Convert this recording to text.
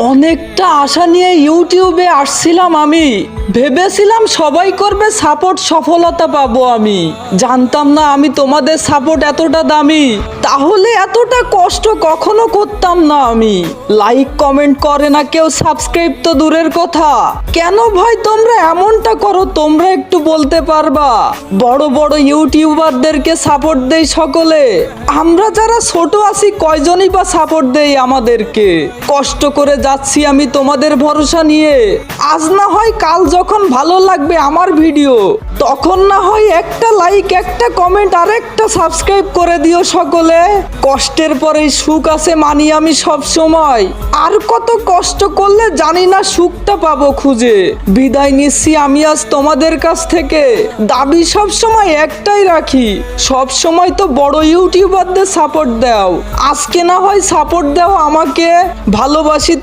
অনেকটা আশা নিয়ে ইউটিউবে আসছিলাম আমি, ভেবেছিলাম সবাই করবে সাপোর্ট, সফলতা পাবো আমি। জানতাম না আমি তোমাদের সাপোর্ট এতটা দামি, তাহলে এতটা কষ্ট কখনো করতাম না আমি। লাইক কমেন্ট করে না কেউ, সাবস্ক্রাইব তো দূরের কথা। কেন ভাই তোমরা এমনটা করো, তোমরা একটু বলতে পারবা? বড় বড় ইউটিউবারদেরকে সাপোর্ট দেই সকলে, আমরা যারা ছোট আছি কয়জনই বা সাপোর্ট দেই আমাদেরকে? কষ্ট করে যাচ্ছি আমি তোমাদের ভরসা নিয়ে। আজ না হয় কাল যখন ভালো লাগবে আমার ভিডিও, তখন না হয় একটা লাইক, একটা কমেন্ট আর একটা সাবস্ক্রাইব করে দিও সকলে। কষ্টের পরেই সুখ আছে মানি আমি সব সময়। আর কত কষ্ট করলে জানি না সুখটা পাবো খুঁজে। বিদায় নিচ্ছি আমি আজ তোমাদের কাছ থেকে। দাবি সব সময় একটাই রাখি, সব সময় তো বড় ইউটিউবারদের সাপোর্ট দাও। আজকে না হয় সাপোর্ট দাও আমাকে, ভালোবাসি।